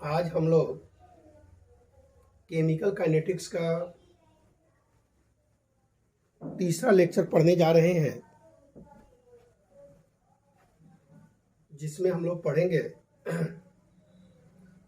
आज हम लोग केमिकल काइनेटिक्स का तीसरा लेक्चर पढ़ने जा रहे हैं, जिसमें हम लोग पढ़ेंगे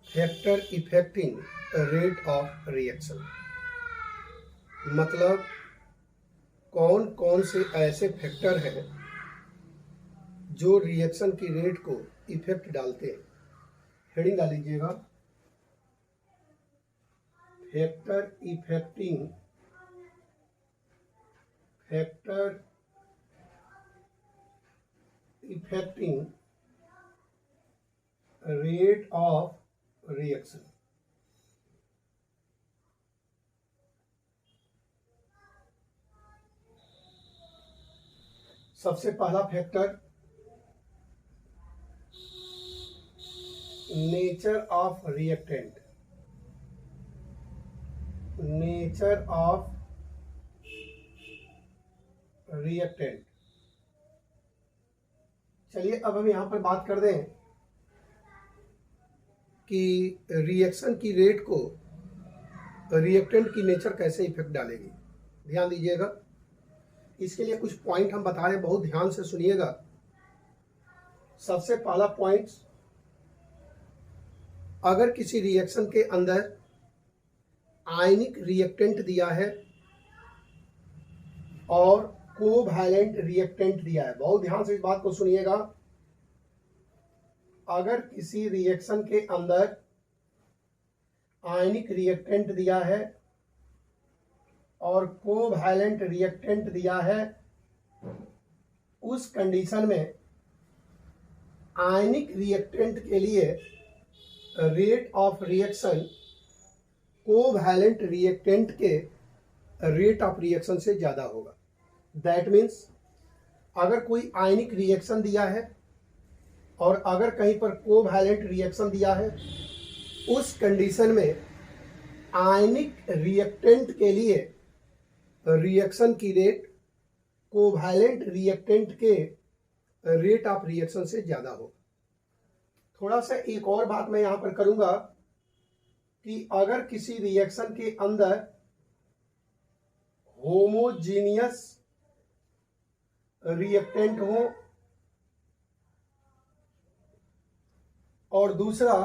factor affecting rate of reaction. मतलब कौन कौन से ऐसे फैक्टर हैं जो रिएक्शन की रेट को इफेक्ट डालते हैं। हेडिंग डाल लीजिएगा, factor affecting rate of reaction. सबसे पहला factor nature of reactant. Nature of reactant. चलिए अब हम यहां पर बात कर दें कि रिएक्शन की रेट को रिएक्टेंट की नेचर कैसे इफेक्ट डालेगी। ध्यान दीजिएगा, इसके लिए कुछ पॉइंट हम बता रहे हैं, बहुत ध्यान से सुनिएगा। सबसे पहला पॉइंट, अगर किसी रिएक्शन के अंदर आयनिक रिएक्टेंट दिया है और कोवैलेंट रिएक्टेंट दिया है, बहुत ध्यान से इस बात को सुनिएगा। अगर किसी रिएक्शन के अंदर आयनिक रिएक्टेंट दिया है और कोवैलेंट रिएक्टेंट दिया है, उस कंडीशन में आयनिक रिएक्टेंट के लिए rate of reaction covalent reactant के रेट ऑफ रिएक्शन से ज़्यादा होगा। दैट मीन्स अगर कोई आयनिक रिएक्शन दिया है और अगर कहीं पर कोवैलेंट रिएक्शन दिया है, उस कंडीशन में आयनिक रिएक्टेंट के लिए रिएक्शन की रेट कोवैलेंट रिएक्टेंट के रेट ऑफ रिएक्शन से ज़्यादा होगा। थोड़ा सा एक और बात मैं यहां पर करूंगा कि अगर किसी रिएक्शन के अंदर होमोजीनियस रिएक्टेंट हो और दूसरा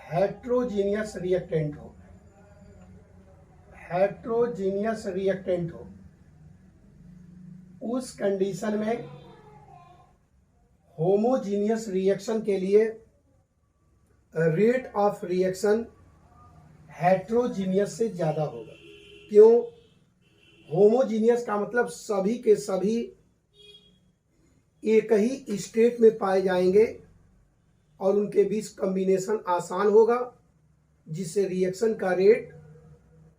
हेट्रोजीनियस रिएक्टेंट हो, हेट्रोजीनियस रिएक्टेंट हो, उस कंडीशन में होमोजीनियस रिएक्शन के लिए रेट ऑफ रिएक्शन हेट्रोजीनियस से ज्यादा होगा। क्यों? होमोजीनियस का मतलब सभी के सभी एक ही स्टेट में पाए जाएंगे और उनके बीच कॉम्बिनेशन आसान होगा, जिससे रिएक्शन का रेट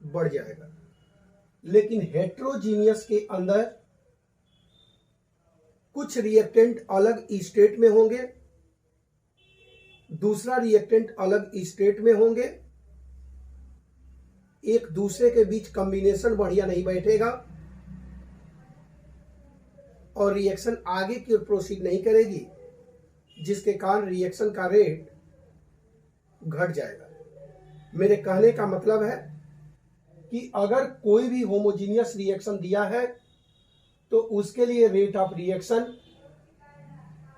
बढ़ जाएगा। लेकिन हेट्रोजीनियस के अंदर कुछ रिएक्टेंट अलग स्टेट में होंगे, दूसरा रिएक्टेंट अलग स्टेट में होंगे, एक दूसरे के बीच कॉम्बिनेशन बढ़िया नहीं बैठेगा और रिएक्शन आगे की ओर प्रोसीड नहीं करेगी, जिसके कारण रिएक्शन का रेट घट जाएगा। मेरे कहने का मतलब है कि अगर कोई भी होमोजीनियस रिएक्शन दिया है तो उसके लिए रेट ऑफ रिएक्शन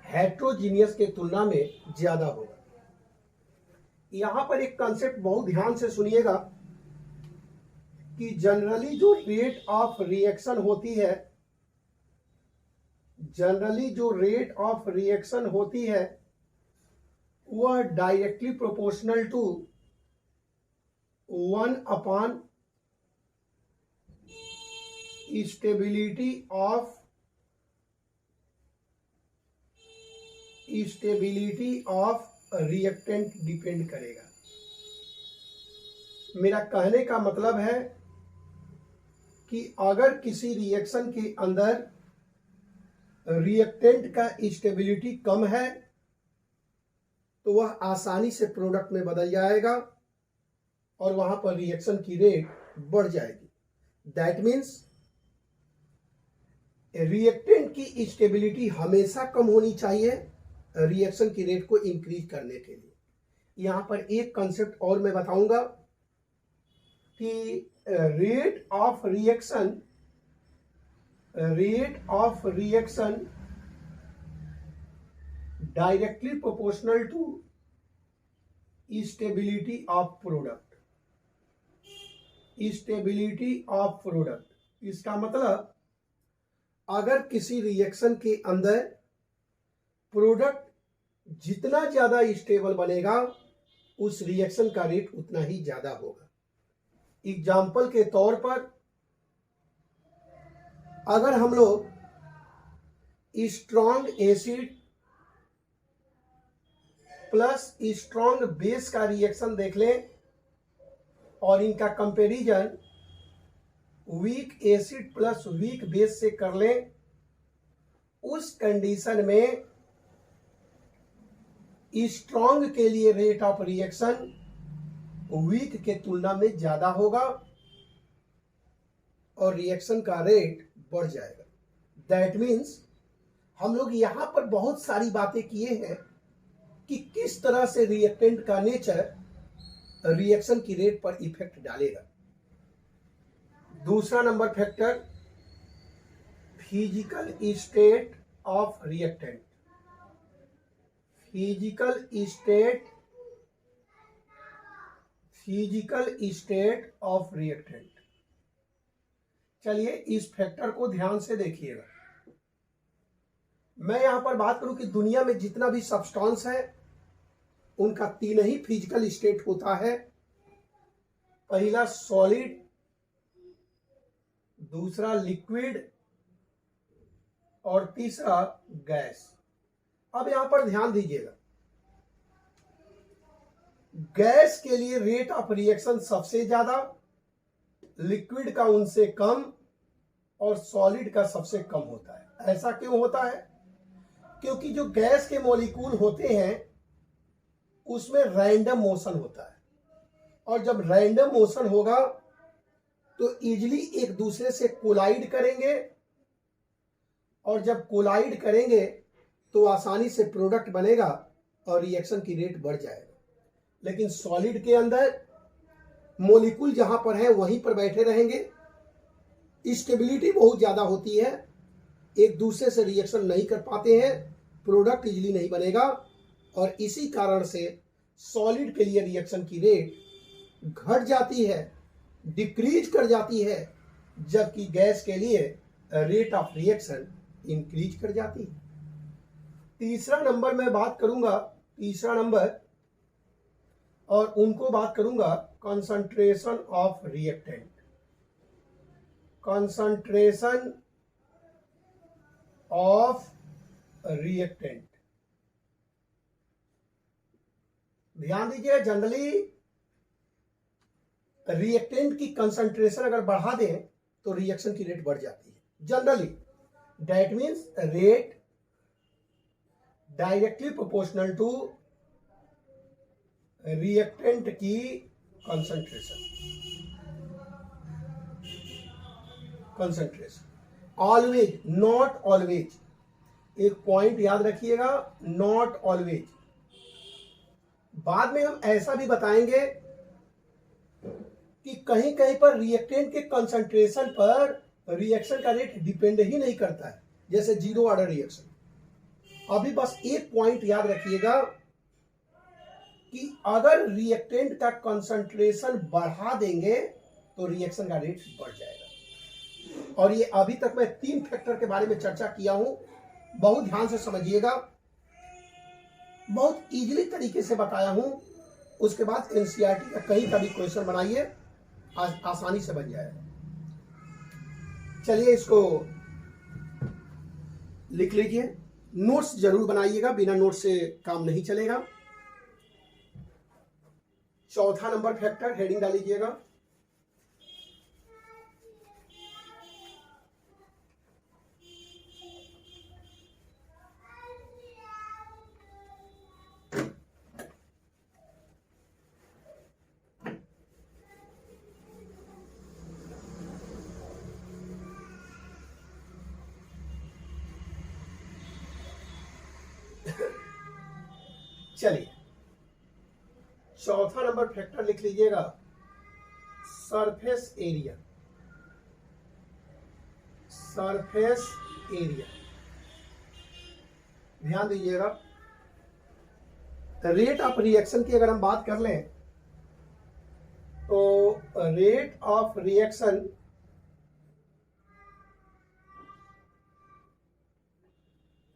हेट्रोजीनियस के तुलना में ज्यादा होगा। यहां पर एक कंसेप्ट बहुत ध्यान से सुनिएगा कि जनरली जो रेट ऑफ रिएक्शन होती है, जनरली जो रेट ऑफ रिएक्शन होती है वह directly proportional to 1 upon stability of reactant depend करेगा। मेरा कहने का मतलब है कि अगर किसी रिएक्शन के अंदर रिएक्टेंट का स्टेबिलिटी कम है तो वह आसानी से प्रोडक्ट में बदल जाएगा और वहां पर रिएक्शन की रेट बढ़ जाएगी। दैट मीन्स रिएक्टेंट की स्टेबिलिटी हमेशा कम होनी चाहिए रिएक्शन की रेट को इंक्रीज करने के लिए। यहां पर एक कंसेप्ट और मैं बताऊंगा कि rate of reaction directly proportional to stability of product. इसका मतलब अगर किसी रिएक्शन के अंदर प्रोडक्ट जितना ज्यादा स्टेबल बनेगा उस रिएक्शन का रेट उतना ही ज्यादा होगा। एग्जाम्पल के तौर पर अगर हम लोग strong acid plus strong base का रिएक्शन देख लें और इनका comparison weak acid plus weak base से कर लें, उस कंडीशन में स्ट्रॉन्ग के लिए रेट ऑफ रिएक्शन वीक के तुलना में ज्यादा होगा और रिएक्शन का रेट बढ़ जाएगा। दैट मीन्स हम लोग यहां पर बहुत सारी बातें किए हैं कि किस तरह से रिएक्टेंट का नेचर रिएक्शन की रेट पर इफेक्ट डालेगा। दूसरा number factor physical state of reactant. Physical state of reactant. चलिए इस फैक्टर को ध्यान से देखिएगा। मैं यहां पर बात करूं कि दुनिया में जितना भी सब्सटेंस है उनका तीन ही फिजिकल स्टेट होता है। पहला सॉलिड, दूसरा लिक्विड और तीसरा गैस। अब यहां पर ध्यान दीजिएगा, गैस के लिए रेट ऑफ रिएक्शन सबसे ज्यादा, लिक्विड का उनसे कम और सॉलिड का सबसे कम होता है। ऐसा क्यों होता है? क्योंकि जो गैस के मॉलिक्यूल होते हैं उसमें रैंडम मोशन होता है और जब रैंडम मोशन होगा तो इजीली एक दूसरे से कोलाइड करेंगे और जब कोलाइड करेंगे तो आसानी से प्रोडक्ट बनेगा और रिएक्शन की रेट बढ़ जाएगा। लेकिन सॉलिड के अंदर मॉलिक्यूल जहां पर है वहीं पर बैठे रहेंगे, स्टेबिलिटी बहुत ज्यादा होती है, एक दूसरे से रिएक्शन नहीं कर पाते हैं, प्रोडक्ट इजीली नहीं बनेगा और इसी कारण से सॉलिड के लिए रिएक्शन की रेट घट जाती है, डिक्रीज कर जाती है, जबकि गैस के लिए रेट ऑफ रिएक्शन इंक्रीज कर जाती है। तीसरा नंबर मैं बात करूंगा, तीसरा नंबर और उनको बात करूंगा concentration of reactant. Concentration of reactant. ध्यान दीजिए, जनरली रिएक्टेंट की कंसंट्रेशन अगर बढ़ा दें तो रिएक्शन की रेट बढ़ जाती है generally. That means rate directly proportional to reactant की कंसंट्रेशन। ऑलवेज, नॉट ऑलवेज, एक पॉइंट याद रखिएगा, नॉट ऑलवेज। बाद में हम ऐसा भी बताएंगे कि कहीं कहीं पर रिएक्टेंट के कंसंट्रेशन पर रिएक्शन का रेट डिपेंड ही नहीं करता है, जैसे जीरो ऑर्डर रिएक्शन। अभी बस एक पॉइंट याद रखिएगा कि अगर रिएक्टेंट का कंसंट्रेशन बढ़ा देंगे तो रिएक्शन का रेट बढ़ जाएगा। और ये अभी तक मैं 3 फैक्टर के बारे में चर्चा किया हूं, बहुत ध्यान से समझिएगा, बहुत इजीली तरीके से बताया हूं। उसके बाद एनसीईआरटी का कहीं का भी क्वेश्चन बनाइए, आसानी से बन जाएगा। चलिए इसको लिख लीजिए, नोट्स जरूर बनाइएगा, बिना नोट्स से काम नहीं चलेगा। चौथा नंबर फैक्टर हेडिंग डालीजिएगा, चलिए चौथा नंबर फैक्टर लिख लीजिएगा, सरफेस एरिया। सरफेस एरिया, ध्यान दीजिएगा। रेट ऑफ रिएक्शन की अगर हम बात कर लें तो rate of reaction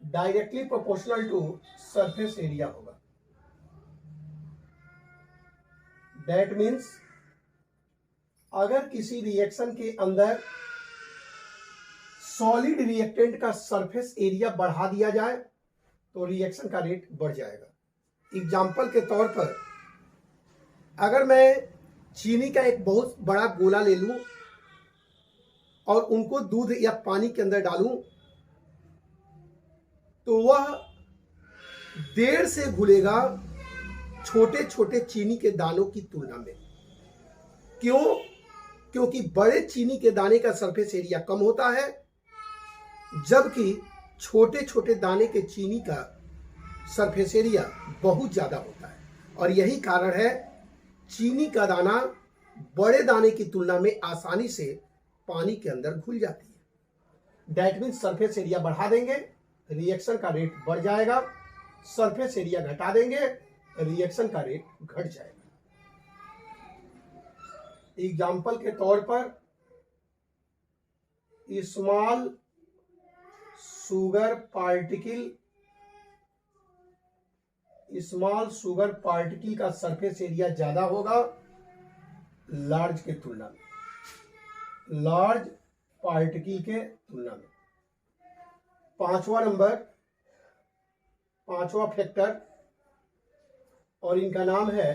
directly proportional to surface area होगा। दैट मीन्स अगर किसी रिएक्शन के अंदर सॉलिड रिएक्टेंट का सरफेस एरिया बढ़ा दिया जाए तो रिएक्शन का रेट बढ़ जाएगा। एग्जाम्पल के तौर पर अगर मैं चीनी का एक बहुत बड़ा गोला ले लूं और उनको दूध या पानी के अंदर डालूं तो वह देर से घुलेगा छोटे छोटे चीनी के दानों की तुलना में। क्यों? क्योंकि बड़े चीनी के दाने का सरफेस एरिया कम होता है, जबकि छोटे छोटे दाने के चीनी का सरफेस एरिया बहुत ज्यादा होता है। और यही कारण है चीनी का दाना बड़े दाने की तुलना में आसानी से पानी के अंदर घुल जाती है। दैट मीन्स सरफेस एरिया बढ़ा देंगे, रिएक्शन का रेट बढ़ जाएगा। सरफेस एरिया घटा देंगे, रिएक्शन का रेट घट जाएगा। एग्जाम्पल के तौर पर स्मॉल शुगर पार्टिकल का सरफेस एरिया ज्यादा होगा लार्ज के तुलना में, लार्ज पार्टिकल के तुलना में। पांचवा फैक्टर और इनका नाम है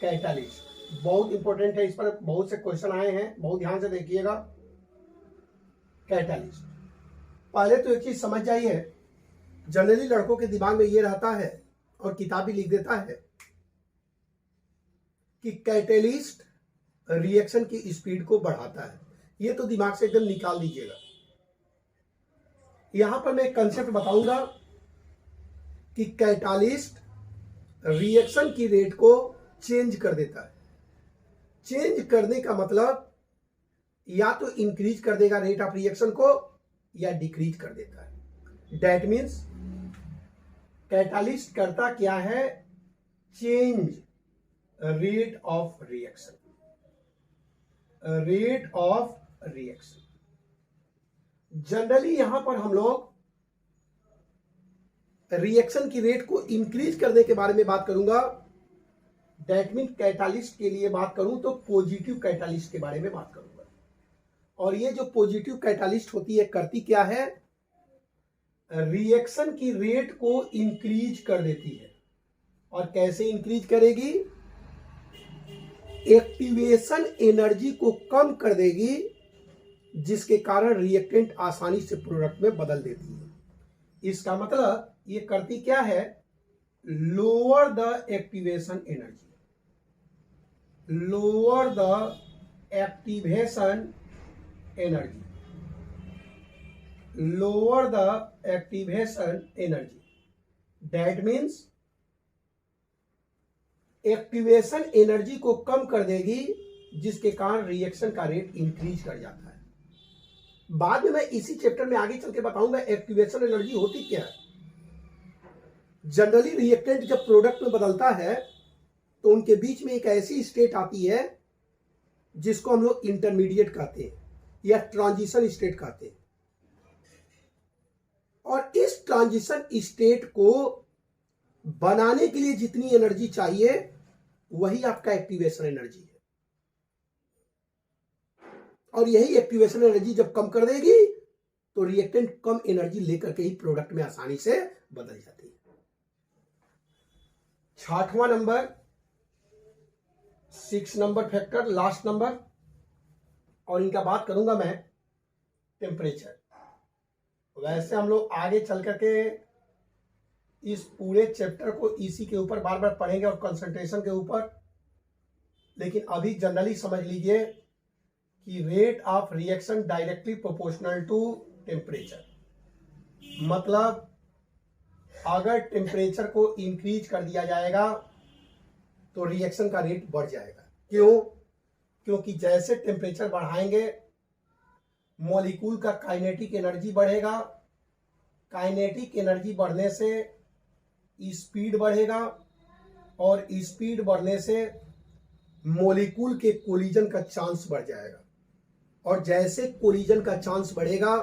कैटालिस्ट। बहुत इंपॉर्टेंट है, इस पर बहुत से क्वेश्चन आए हैं, बहुत ध्यान से देखिएगा। कैटालिस्ट, पहले तो एक चीज समझ जाइए, जनरली लड़कों के दिमाग में ये रहता है और किताब भी लिख देता है कि कैटेलिस्ट रिएक्शन की स्पीड को बढ़ाता है। ये तो दिमाग से एकदम निकाल दीजिएगा। यहां पर मैं एक कंसेप्ट बताऊंगा कि कैटालिस्ट रिएक्शन की रेट को चेंज कर देता है। चेंज करने का मतलब या तो इंक्रीज कर देगा रेट ऑफ रिएक्शन को या डिक्रीज कर देता है। दैट मीन्स कैटालिस्ट करता क्या है? Change rate of reaction. Rate of reaction generally यहां पर हम लोग रिएक्शन की रेट को इंक्रीज करने के बारे में बात करूंगा। दैट मीन कैटालिस्ट के लिए बात करूं तो पॉजिटिव कैटालिस्ट के बारे में बात करूंगा। और ये जो पॉजिटिव कैटालिस्ट होती है करती क्या है? रिएक्शन की रेट को इंक्रीज कर देती है। और कैसे इंक्रीज करेगी? एक्टिवेशन एनर्जी को कम कर देगी, जिसके कारण रिएक्टेंट आसानी से प्रोडक्ट में बदल देती है। इसका मतलब ये करती क्या है? Lower the activation energy. Lower the activation energy. Lower the activation energy. That means activation energy को कम कर देगी, जिसके कारण रिएक्शन का रेट इंक्रीज कर जाता है। बाद में मैं इसी चैप्टर में आगे चल के बताऊंगा एक्टिवेशन एनर्जी होती क्या है। जनरली रिएक्टेंट जब प्रोडक्ट में बदलता है तो उनके बीच में एक ऐसी स्टेट आती है जिसको हम लोग इंटरमीडिएट कहते हैं या ट्रांजिशन स्टेट कहते हैं। और इस ट्रांजिशन स्टेट को बनाने के लिए जितनी एनर्जी चाहिए वही आपका एक्टिवेशन एनर्जी है। और यही एक्टिवेशन एनर्जी जब कम कर देगी तो रिएक्टेंट कम एनर्जी लेकर के ही प्रोडक्ट में आसानी से बदल जाती है। छठवां number, 6 number factor, last number, और इनका बात करूंगा मैं टेम्परेचर। वैसे हम लोग आगे चल करके इस पूरे चैप्टर को इसी के ऊपर बार बार पढ़ेंगे और कंसंट्रेशन के ऊपर, लेकिन अभी जनरली समझ लीजिए कि rate of reaction directly proportional to temperature. मतलब अगर टेम्परेचर को इंक्रीज कर दिया जाएगा तो रिएक्शन का रेट बढ़ जाएगा। क्यों? क्योंकि जैसे टेम्परेचर बढ़ाएंगे मॉलिक्यूल का काइनेटिक एनर्जी बढ़ेगा, काइनेटिक एनर्जी बढ़ने से स्पीड बढ़ेगा और स्पीड बढ़ने से मॉलिक्यूल के कोलिजन का चांस बढ़ जाएगा और जैसे कोलिजन का चांस बढ़ेगा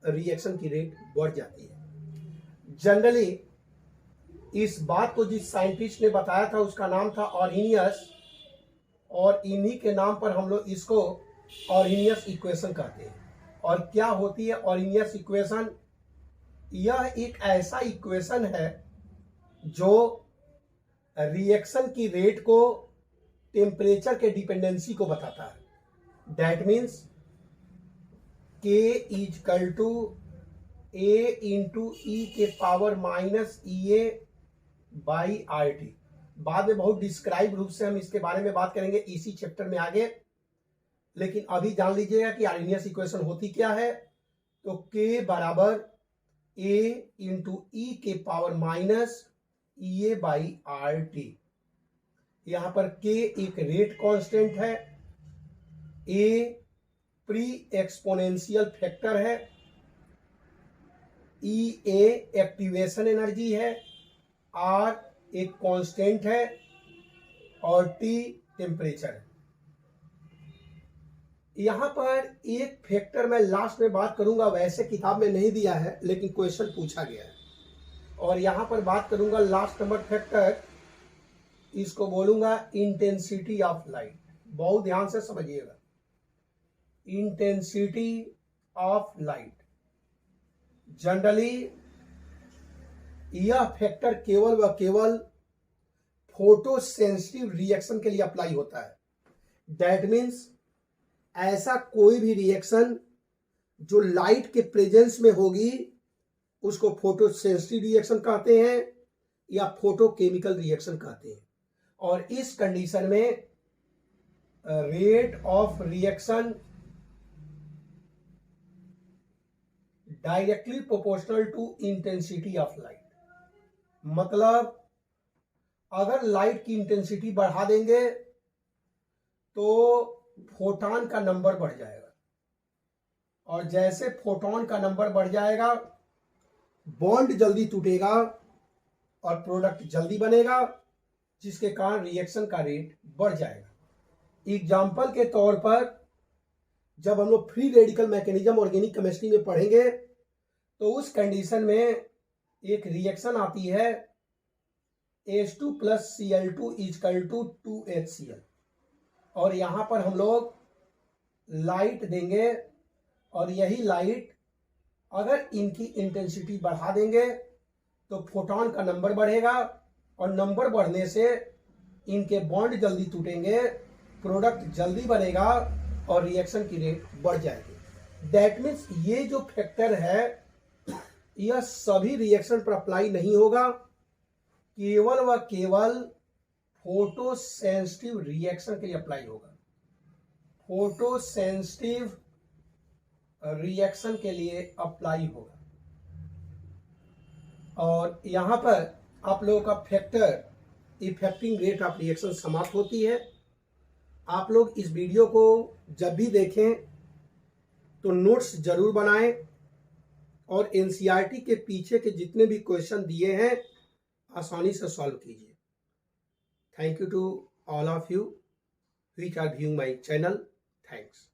रिएक्शन की रेट बढ़ जाती है। जनरली इस बात को जिस साइंटिस्ट ने बताया था उसका नाम था ऑर्हिनियस और इन्हीं के नाम पर हम लोग इसको ऑर्हिनियस इक्वेशन कहते हैं। और क्या होती है ऑर्हिनियस इक्वेशन? यह एक ऐसा इक्वेशन है जो रिएक्शन की रेट को टेम्परेचर के डिपेंडेंसी को बताता है। That means K is equal to A into e के power minus EA by RT। बाद में बहुत डिस्क्राइब रूप से हम इसके बारे में बात करेंगे इसी चैप्टर में आगे, लेकिन अभी जान लीजिएगा कि आर्हिनियस इक्वेशन होती क्या है। तो K बराबर A इंटू ई के power minus EA by RT। यहां पर K एक रेट कांस्टेंट है, A प्री एक्सपोनेंशियल फैक्टर है, EA एक्टिवेशन एनर्जी है, R एक कांस्टेंट है और T टेम्परेचर है। यहां पर एक फैक्टर मैं लास्ट में बात करूंगा, वैसे किताब में नहीं दिया है लेकिन क्वेश्चन पूछा गया है, और यहां पर बात करूंगा लास्ट नंबर फैक्टर, इसको बोलूंगा इंटेंसिटी ऑफ लाइट। बहुत ध्यान से समझिएगा, इंटेंसिटी ऑफ लाइट। जनरली यह फैक्टर केवल व केवल फोटो सेंसिटिव रिएक्शन के लिए अप्लाई होता है। दैट मीन्स ऐसा कोई भी रिएक्शन जो लाइट के प्रेजेंस में होगी उसको फोटो सेंसिटिव रिएक्शन कहते हैं या फोटो केमिकल रिएक्शन कहते हैं। और इस कंडीशन में rate of reaction directly proportional to intensity of light. मतलब अगर लाइट की इंटेंसिटी बढ़ा देंगे तो फोटॉन का नंबर बढ़ जाएगा, और जैसे फोटॉन का नंबर बढ़ जाएगा बॉन्ड जल्दी टूटेगा और प्रोडक्ट जल्दी बनेगा, जिसके कारण रिएक्शन का रेट बढ़ जाएगा। एग्जाम्पल के तौर पर जब हम लोग free radical mechanism organic chemistry में पढ़ेंगे तो उस कंडीशन में एक रिएक्शन आती है H2 plus Cl2 is equal to 2HCl, और यहां पर हम लोग लाइट देंगे और यही लाइट अगर इनकी इंटेंसिटी बढ़ा देंगे तो फोटॉन का नंबर बढ़ेगा और नंबर बढ़ने से इनके बॉन्ड जल्दी टूटेंगे, प्रोडक्ट जल्दी बनेगा और रिएक्शन की रेट बढ़ जाएगी। दैट मीन्स ये जो फैक्टर है यह सभी रिएक्शन पर अप्लाई नहीं होगा, केवल व केवल फोटो सेंसिटिव रिएक्शन के लिए अप्लाई होगा। फोटो सेंसिटिव रिएक्शन के लिए अप्लाई होगा। और यहां पर आप लोगों का factor affecting rate of reaction समाप्त होती है। आप लोग इस वीडियो को जब भी देखें तो नोट्स जरूर बनाएं और एनसीईआरटी के पीछे के जितने भी क्वेश्चन दिए हैं आसानी से सॉल्व कीजिए। Thank you to all of you which are viewing my channel. Thanks.